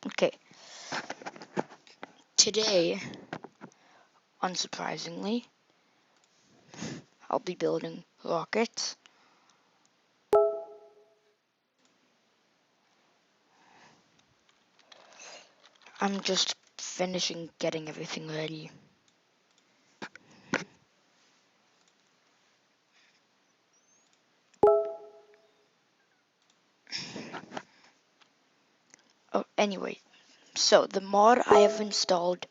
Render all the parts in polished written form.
Okay. Today, unsurprisingly, I'll be building rockets. I'm just finishing getting everything ready. Oh, anyway, so the mod I have installed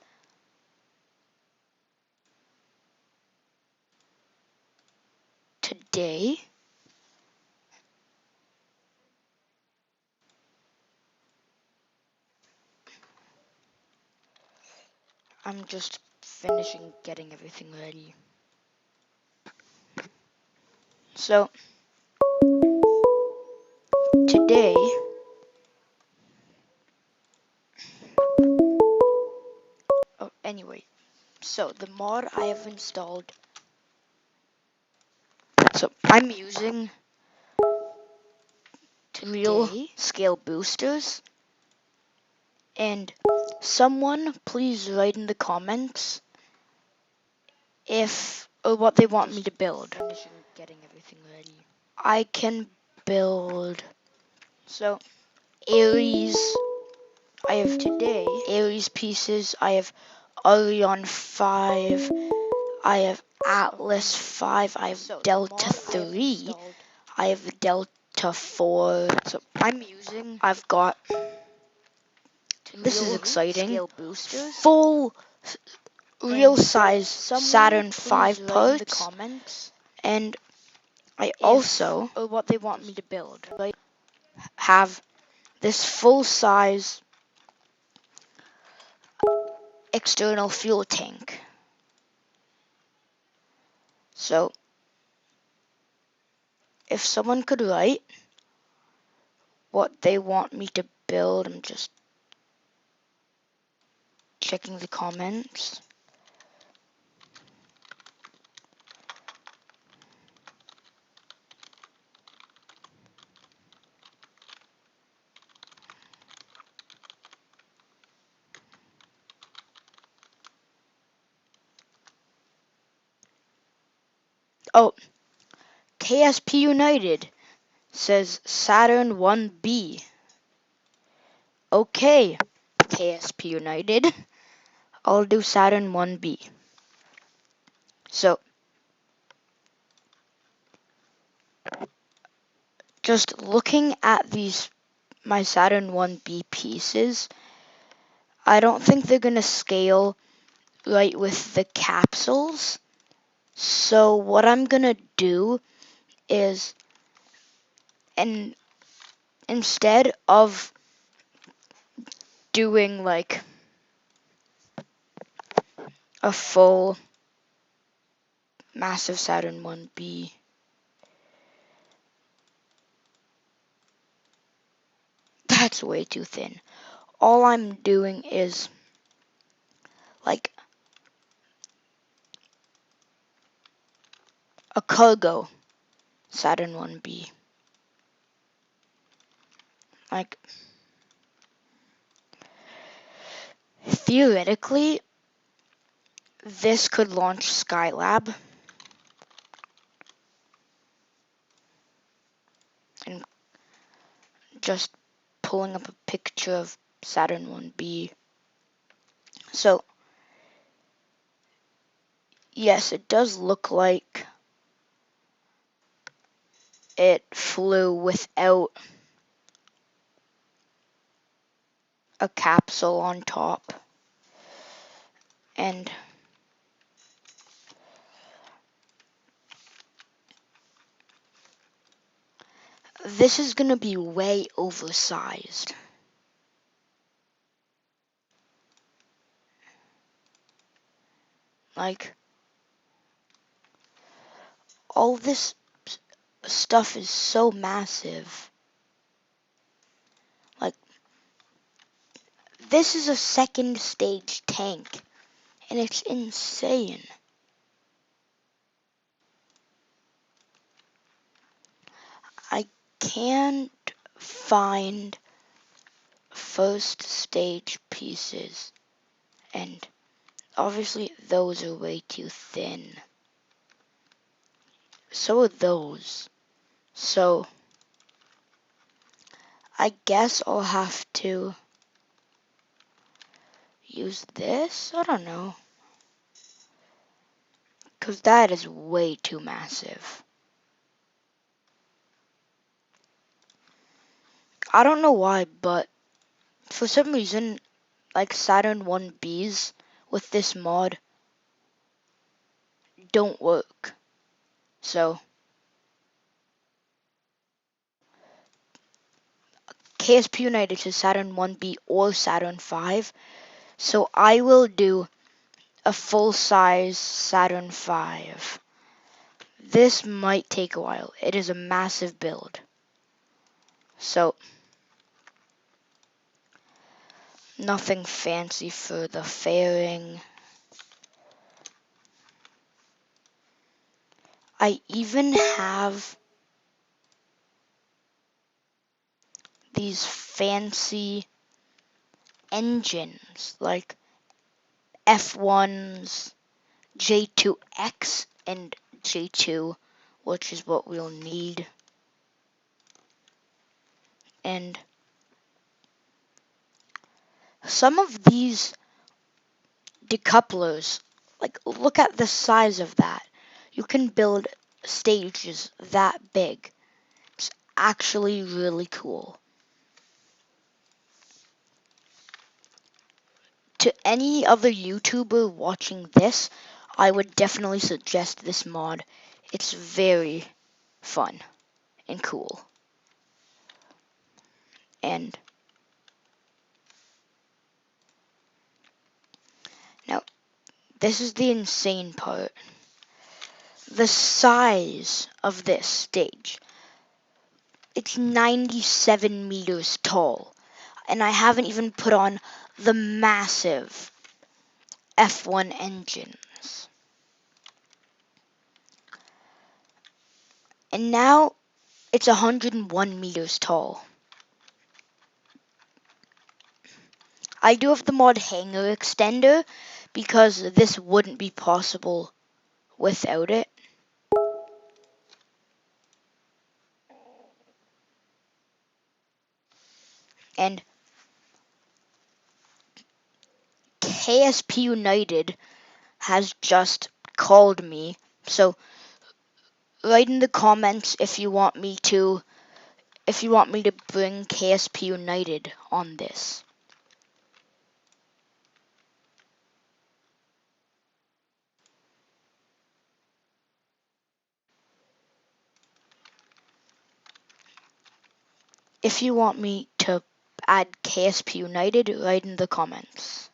today I'm just finishing getting everything ready. So today anyway, so the mod I have installed, so I'm using real scale boosters, and someone please write in the comments if or what they want me to build. Finishing getting everything ready. I can build so Aries. I have today Aries pieces. I have Orion 5. I have Atlas 5. I have Delta 3. I have Delta 4. So I've got, this is exciting, full real size Saturn 5 parts, and I also what they want me to build. Have this full size external fuel tank. So if someone could write what they want me to build, I'm just checking the comments. Oh, KSP United says Saturn 1B. Okay, KSP United, I'll do Saturn 1B. So, just looking at my Saturn 1B pieces, I don't think they're gonna scale right with the capsules. So what I'm gonna do is, and instead of doing like a full massive Saturn 1B, that's way too thin. All I'm doing is like a cargo Saturn 1B. Like, theoretically, this could launch Skylab. And just pulling up a picture of Saturn 1B. So, yes, it does look like it flew without a capsule on top. And this is going to be way oversized. Like, all this stuff is so massive. Like, this is a second stage tank, and it's insane. I can't find first stage pieces, and obviously those are way too thin. So are those. So I guess I'll have to use this? I don't know. Because that is way too massive. I don't know why, but for some reason, like Saturn 1Bs with this mod don't work. So KSP United to Saturn 1B or Saturn 5. So I will do a full-size Saturn 5. This might take a while. It is a massive build. So nothing fancy for the fairing. I even have these fancy engines like F1's J2X and J2, which is what we'll need. And some of these decouplers, like look at the size of that. You can build stages that big. It's actually really cool. To any other YouTuber watching this, I would definitely suggest this mod. It's very fun and cool. And now, this is the insane part. The size of this stage. It's 97 meters tall. And I haven't even put on the massive F1 engines. And now it's 101 meters tall. I do have the mod hanger extender because this wouldn't be possible without it. And KSP United has just called me. So write in the comments if you want me to bring KSP United on this. If you want me to add KSP United, write in the comments.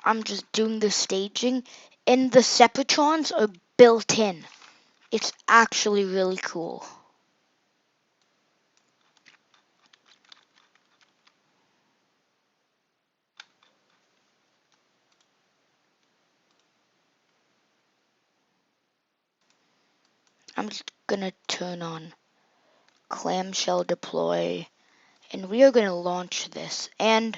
I'm just doing the staging, and the Separatrons are built in. It's actually really cool. I'm just gonna turn on clamshell deploy, and we are gonna launch this. And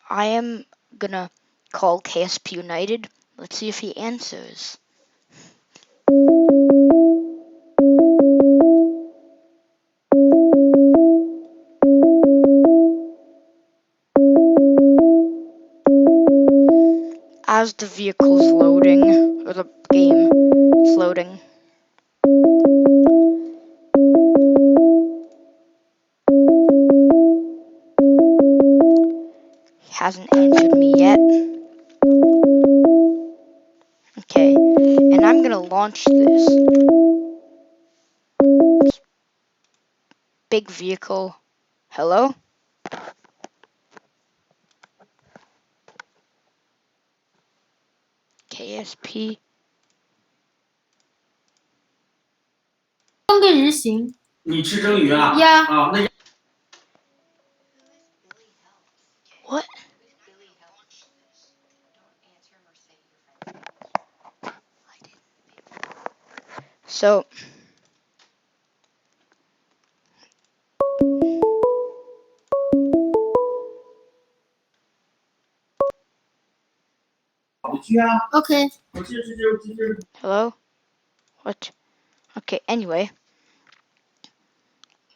I am gonna call KSP United. Let's see if he answers. As the vehicle's loading, or the game is loading. He hasn't answered me yet. Okay, and I'm gonna launch this. Big vehicle. Hello? KSP. 蒸个鱼行。你吃蒸鱼啊？呀。啊，那 What? So Okay. Hello? What? Okay, anyway.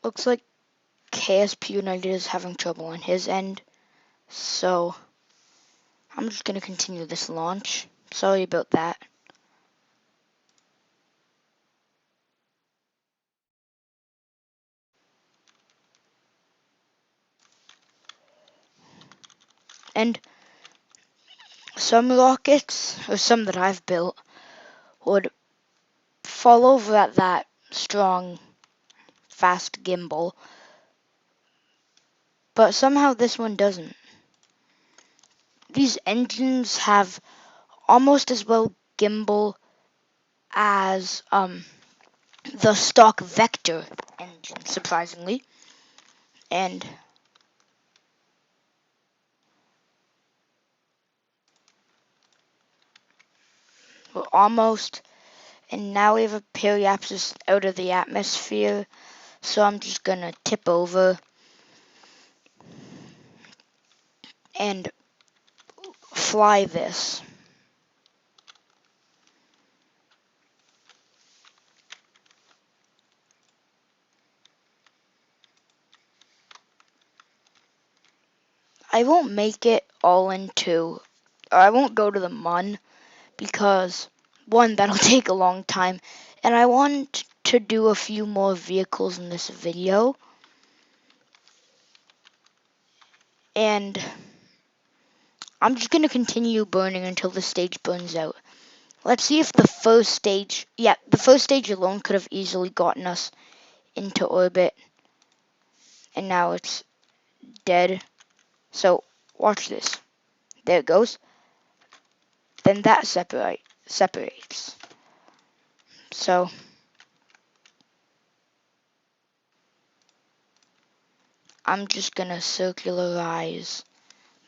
Looks like KSP United is having trouble on his end. So, I'm just gonna continue this launch. Sorry about that. And some rockets, or some that I've built, would fall over at that strong, fast gimbal. But somehow this one doesn't. These engines have almost as well gimbal as the stock Vector engine, surprisingly. And we're almost, and now we have a periapsis out of the atmosphere, so I'm just gonna tip over and fly this. I won't make it all into, or I won't go to the Mun, because one, that'll take a long time, and I want to do a few more vehicles in this video. And I'm just going to continue burning until the stage burns out. Let's see if the first stage, the first stage alone could have easily gotten us into orbit. And now it's dead. So watch this. There it goes. Then that separates. So I'm just going to circularize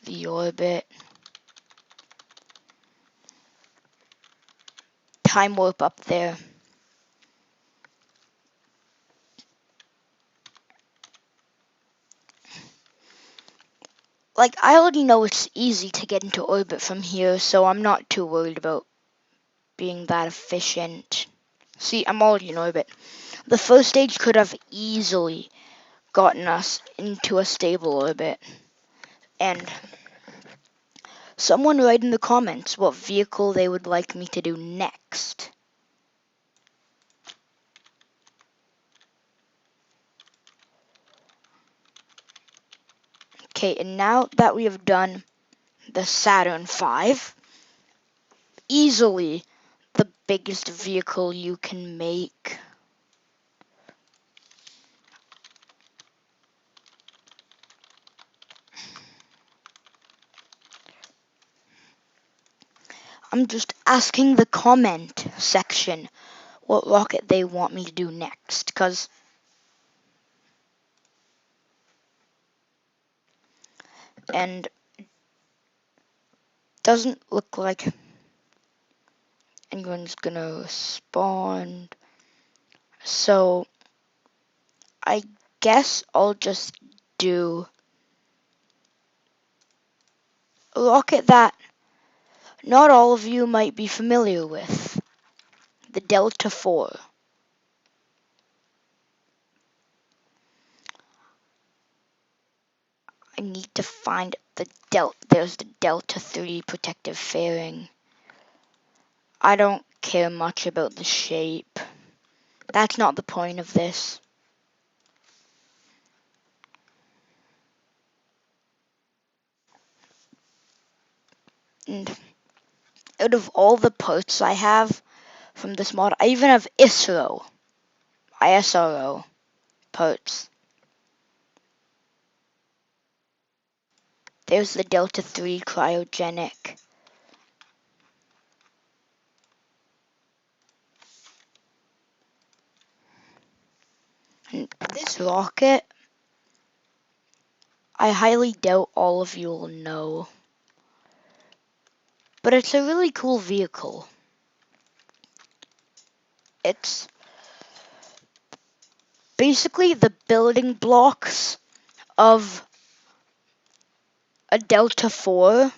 the orbit. Time warp up there. Like, I already know it's easy to get into orbit from here, so I'm not too worried about being that efficient. See, I'm already in orbit. The first stage could have easily gotten us into a stable orbit. And someone write in the comments what vehicle they would like me to do next. Okay, and now that we have done the Saturn V, easily the biggest vehicle you can make. I'm just asking the comment section what rocket they want me to do next, because and doesn't look like anyone's gonna respond. So I guess I'll just do a rocket that not all of you might be familiar with, the Delta IV. I need to find there's the Delta III protective fairing. I don't care much about the shape. That's not the point of this. And out of all the parts I have from this mod, I even have ISRO parts. There's the Delta III cryogenic. And this rocket, I highly doubt all of you will know. But it's a really cool vehicle. It's basically the building blocks of a Delta IV.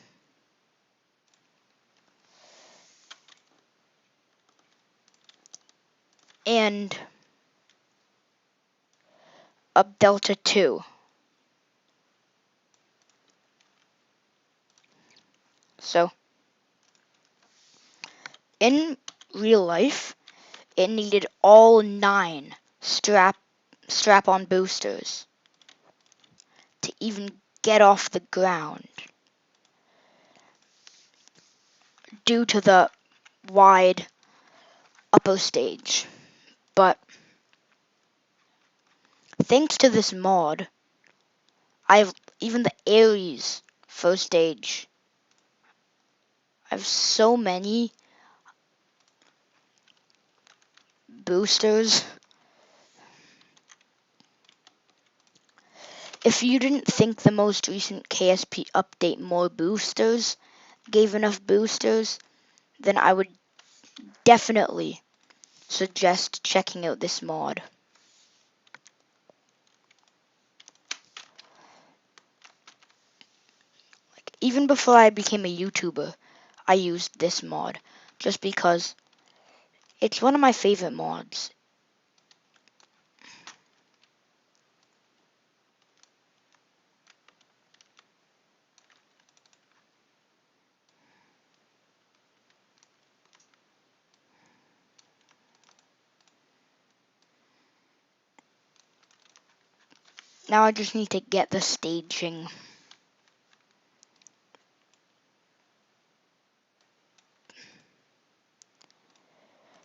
and a Delta 2. So, in real life, it needed all 9 strap-on boosters to even get off the ground due to the wide upper stage. But thanks to this mod, I've even the Ares first stage. I have so many boosters. If you didn't think the most recent KSP update more boosters gave enough boosters, then I would definitely suggest checking out this mod. Even before I became a YouTuber, I used this mod just because it's one of my favorite mods. Now I just need to get the staging.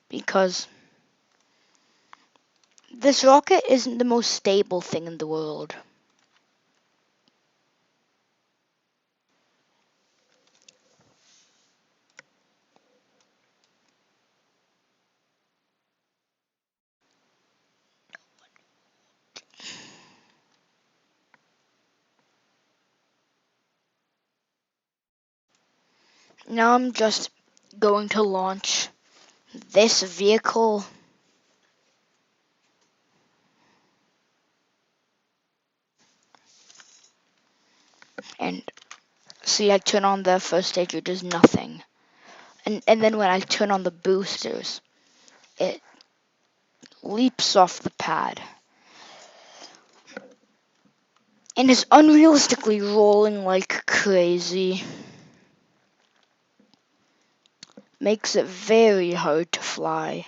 Because this rocket isn't the most stable thing in the world. Now I'm just going to launch this vehicle. And see, I turn on the first stage, it does nothing. And then when I turn on the boosters, it leaps off the pad. And is unrealistically rolling like crazy. Makes it very hard to fly.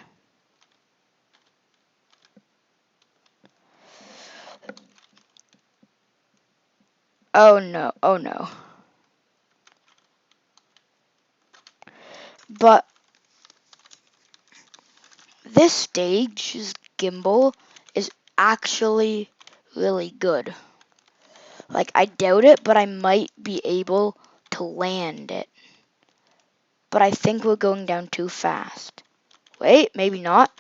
Oh no, oh no. But this stage's gimbal is actually really good. Like, I doubt it, but I might be able to land it. But I think we're going down too fast. Wait, maybe not.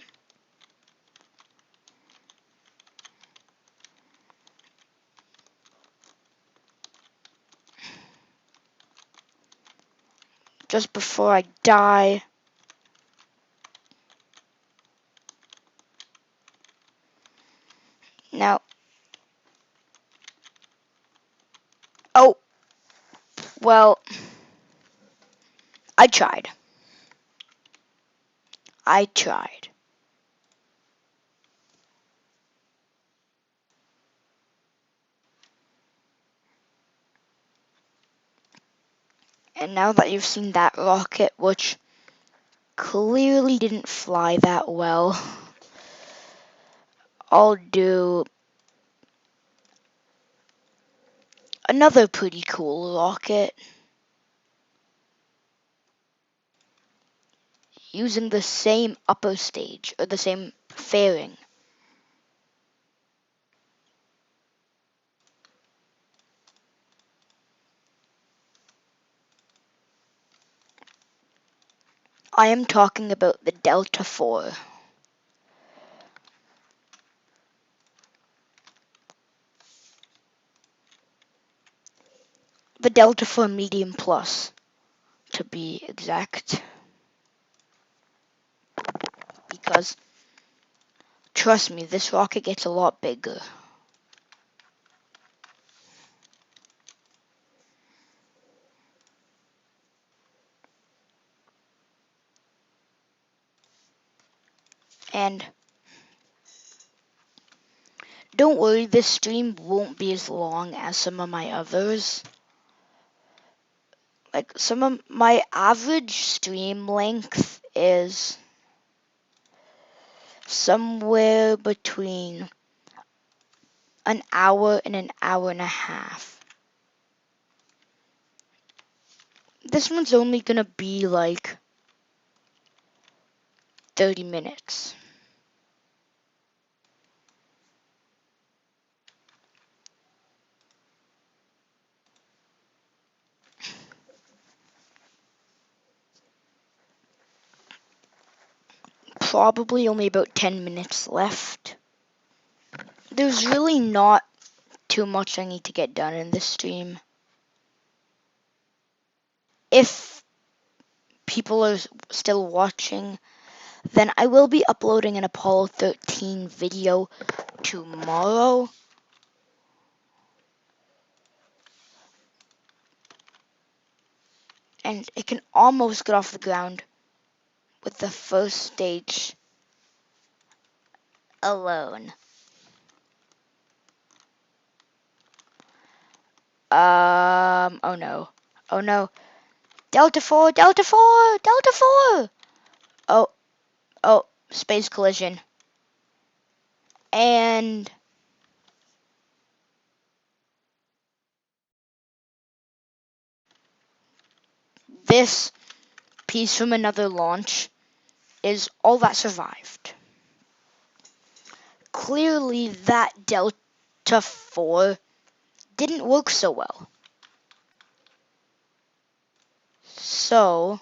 Just before I die. Now. Oh. Well. I tried. I tried. And now that you've seen that rocket, which clearly didn't fly that well, I'll do another pretty cool rocket using the same upper stage, or the same fairing. I am talking about the Delta 4. The Delta 4 Medium Plus, to be exact. Because, trust me, this rocket gets a lot bigger. And don't worry, this stream won't be as long as some of my others. Like, some of my average stream length is somewhere between an hour and an hour and a half. This one's only gonna be like 30 minutes. Probably only about 10 minutes left. There's really not too much I need to get done in this stream. If people are still watching, then I will be uploading an Apollo 13 video tomorrow. And it can almost get off the ground with the first stage alone. Oh no. Oh no. Delta 4, Delta 4, Delta 4! Oh, space collision. And this piece from another launch is all that survived. Clearly that Delta 4 didn't work so well. So,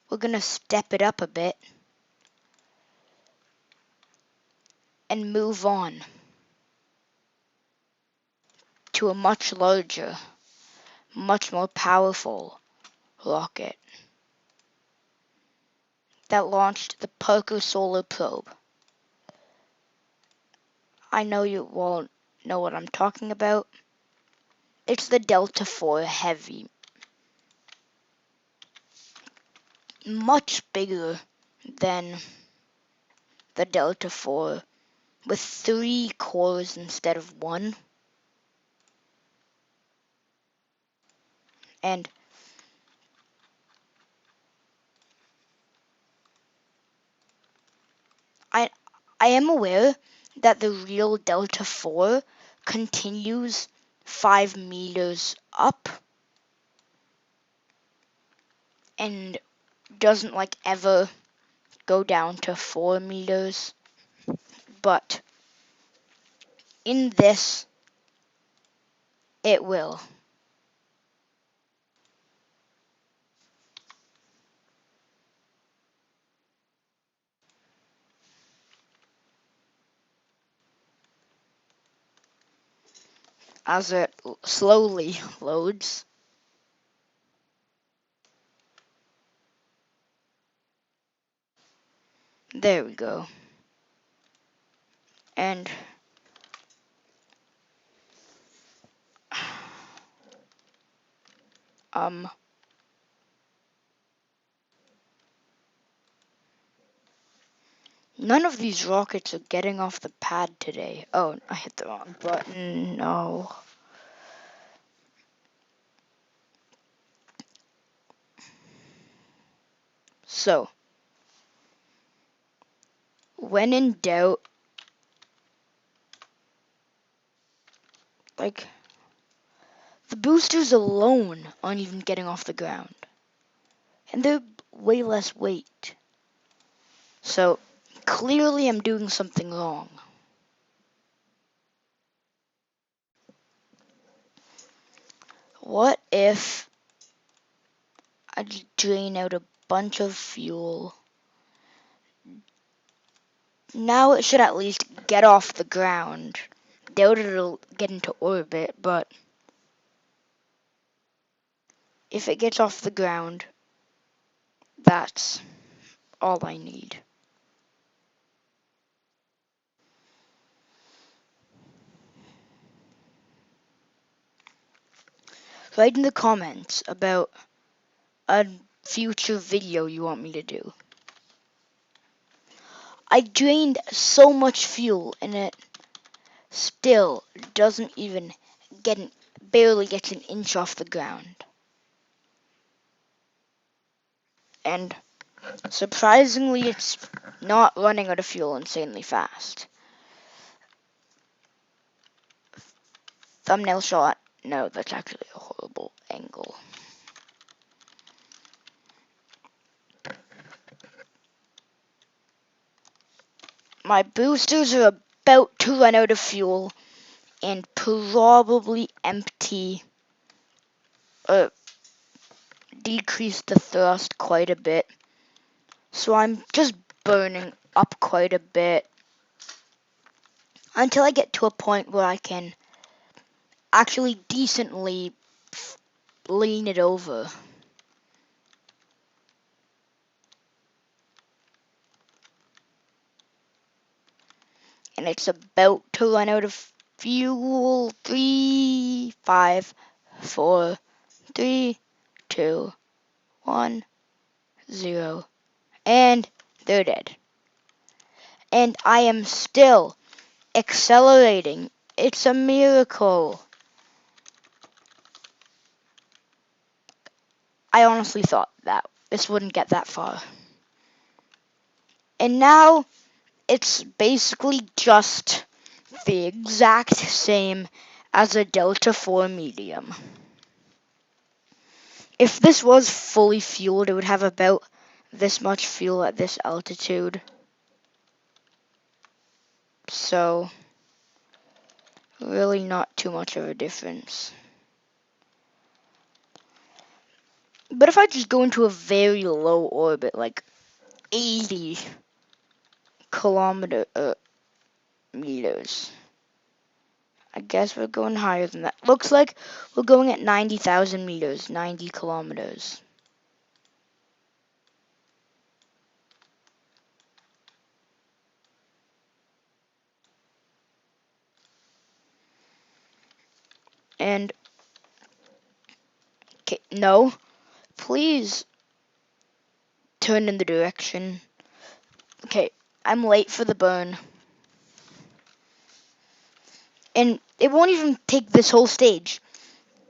we're gonna step it up a bit and move on to a much larger, much more powerful rocket that launched the Parker Solar Probe. I know you won't know what I'm talking about. It's the Delta 4 Heavy. Much bigger than the Delta 4 with 3 cores instead of 1. And I am aware that the real Delta 4 continues 5 meters up and doesn't like ever go down to 4 meters. But in this, it will. As it slowly loads. There we go. And none of these rockets are getting off the pad today. Oh, I hit the wrong button. No. So, when in doubt, like, the boosters alone aren't even getting off the ground. And they're way less weight. So, clearly I'm doing something wrong. What if I just drain out a bunch of fuel? Now it should at least get off the ground. Doubt it'll get into orbit, but if it gets off the ground, that's all I need. Write in the comments about a future video you want me to do. I drained so much fuel and it still doesn't even barely gets an inch off the ground. And surprisingly, it's not running out of fuel insanely fast. Thumbnail shot. No, that's actually a horrible angle. My boosters are about to run out of fuel and probably empty, decrease the thrust quite a bit. So I'm just burning up quite a bit until I get to a point where I can actually decently lean it over. And it's about to run out of fuel. 3, 5, 4, 3, 2, 1, 0. And they're dead. And I am still accelerating. It's a miracle. I honestly thought that this wouldn't get that far. And now it's basically just the exact same as a Delta 4 medium. If this was fully fueled, it would have about this much fuel at this altitude. So, really not too much of a difference. But if I just go into a very low orbit, like 80 meters, I guess we're going higher than that. Looks like we're going at 90,000 meters, 90 kilometers. And, okay, no, please turn in the direction. Okay, I'm late for the burn. And it won't even take this whole stage.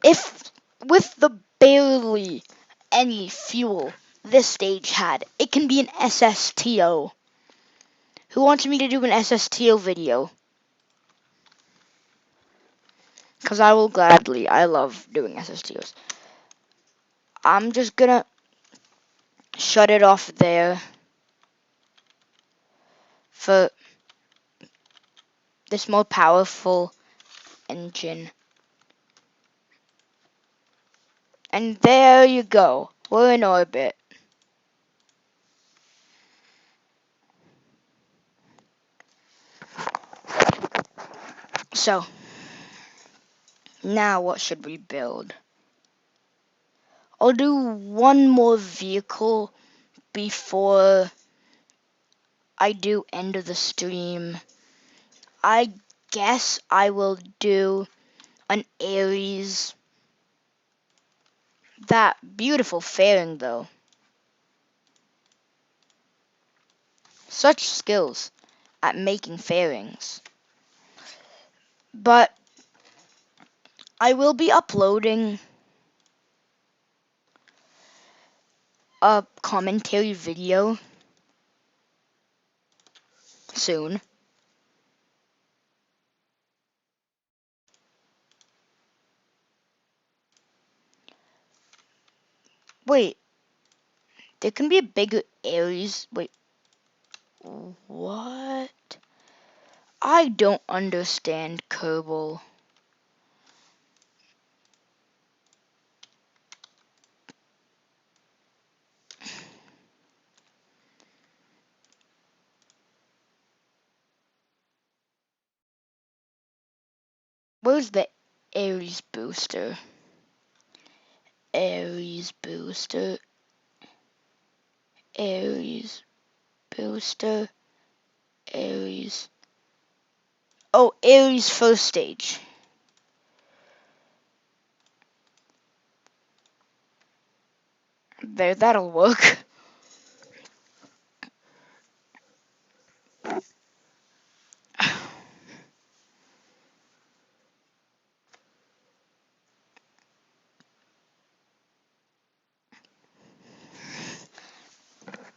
If, with the barely any fuel this stage had, it can be an SSTO. Who wants me to do an SSTO video? Because I will gladly. I love doing SSTOs. I'm just gonna shut it off there for this more powerful engine. And there you go. We're in orbit. So, now what should we build? I'll do one more vehicle before I do end of the stream. I guess I will do an Ares. That beautiful fairing, though. Such skills at making fairings. But I will be uploading a commentary video soon. Wait, there can be a bigger Ares. Wait, what? I don't understand, Kerbal. Where's the Ares booster? Ares booster. Ares booster. Ares. Oh, Ares first stage. There, that'll work.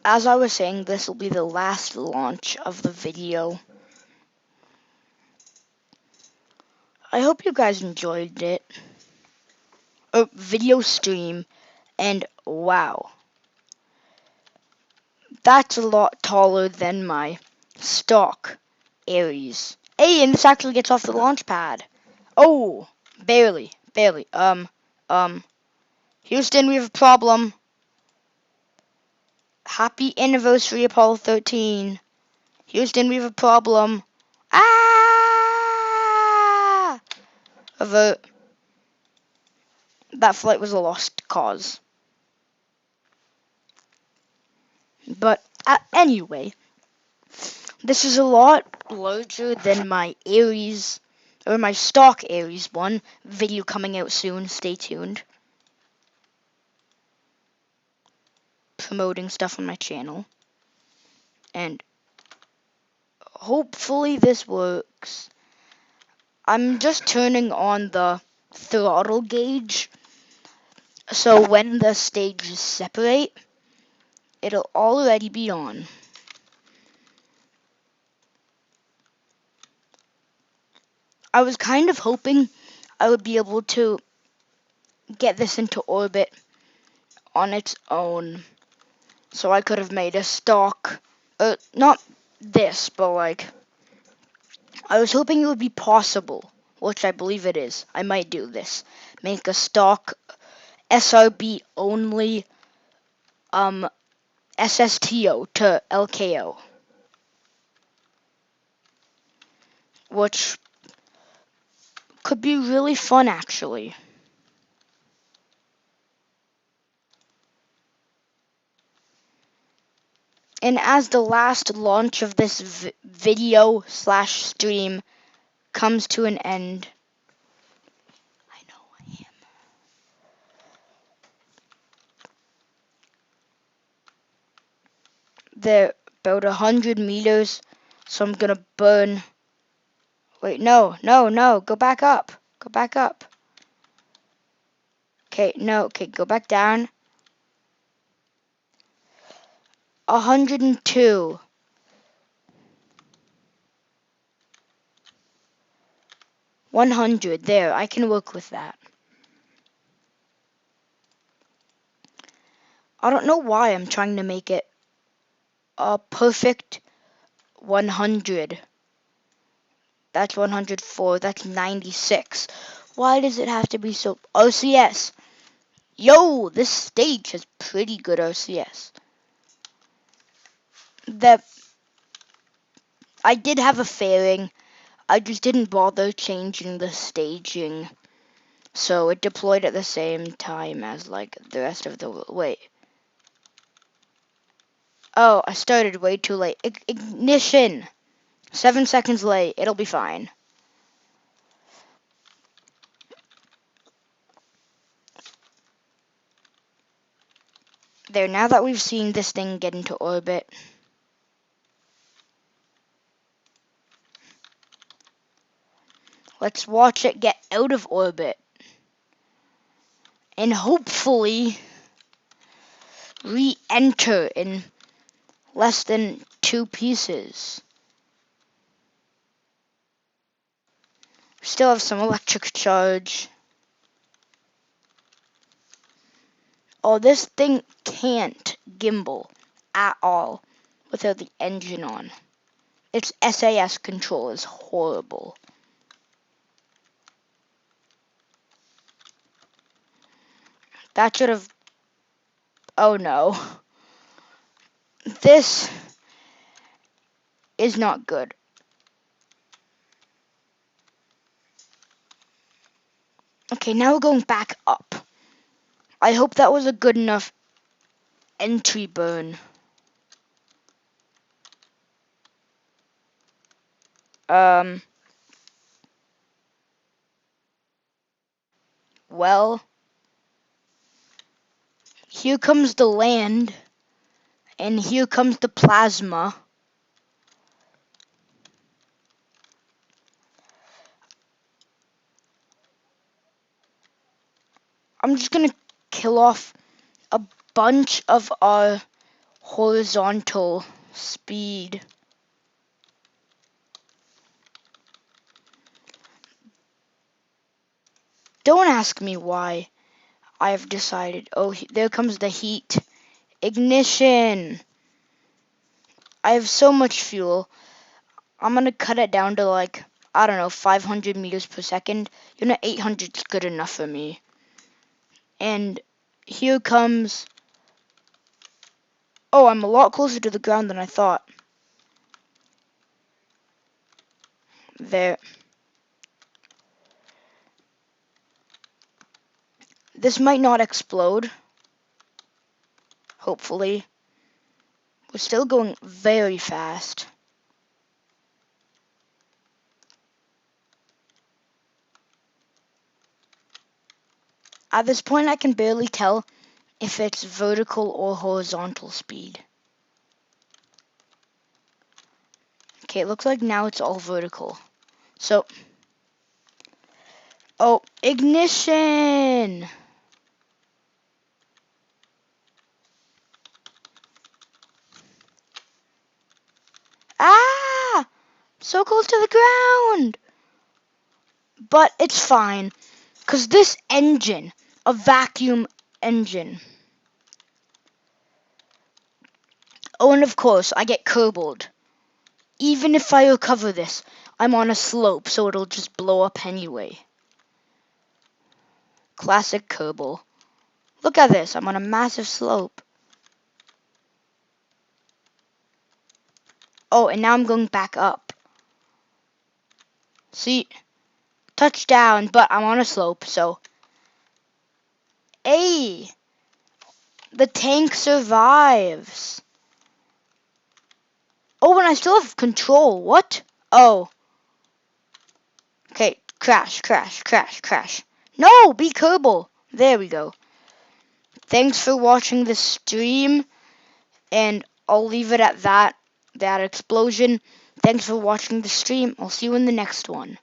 as I was saying, this will be the last launch of the video. I hope you guys enjoyed it. Video stream, and wow. That's a lot taller than my stock Aries. Hey, and this actually gets off the launch pad. Oh, barely. Houston, we have a problem. Happy anniversary, Apollo 13. Houston, we have a problem. Ah! Avert. That flight was a lost cause. But anyway, this is a lot larger than my Aries, or my stock Aries one. Video coming out soon, stay tuned. Promoting stuff on my channel. And hopefully this works. I'm just turning on the throttle gauge, so when the stages separate, it'll already be on. I was kind of hoping I would be able to get this into orbit on its own, so I could have made a stock, not this, but like, I was hoping it would be possible, which I believe it is. I might do this. Make a stock SRB only SSTO to LKO, which could be really fun actually. And as the last launch of this video / stream comes to an end, I know I am. They're about 100 meters, so I'm gonna burn. Wait, no, go back up. Go back up. Okay, no, okay, go back down. 102. 100, there, I can work with that. I don't know why I'm trying to make it a perfect 100. That's 104, that's 96. Why does it have to be so... OCS! Yo, this stage has pretty good OCS. I did have a fairing. I just didn't bother changing the staging. So it deployed at the same time as like the rest of the... Wait. Oh, I started way too late. Ignition! 7 seconds late. It'll be fine. There, now that we've seen this thing get into orbit, let's watch it get out of orbit. And hopefully re-enter in less than 2 pieces. Still have some electric charge. Oh, this thing can't gimbal at all without the engine on. Its SAS control is horrible. That should have... Oh no. This is not good. Okay, now we're going back up. I hope that was a good enough entry burn. Well, here comes the land, and here comes the plasma. I'm just gonna kill off a bunch of our horizontal speed. Don't ask me why I've decided. Oh, there comes the heat. Ignition. I have so much fuel. I'm gonna cut it down to like, I don't know, 500 meters per second. 800 is good enough for me. And here comes... Oh, I'm a lot closer to the ground than I thought. There. This might not explode. Hopefully. We're still going very fast. At this point, I can barely tell if it's vertical or horizontal speed. Okay, it looks like now it's all vertical. So, oh, ignition! Ah! So close to the ground! But it's fine, because this engine, a vacuum engine. Oh, and of course, I get curbled. Even if I recover this, I'm on a slope, so it'll just blow up anyway. Classic Kerbal. Look at this, I'm on a massive slope. Oh, and now I'm going back up. See? Touchdown, but I'm on a slope, so... Hey! The tank survives. Oh, and I still have control. What? Oh. Okay, crash, crash, crash, crash. No, be Kerbal. There we go. Thanks for watching the stream, and I'll leave it at that explosion. Thanks for watching the stream. I'll see you in the next one.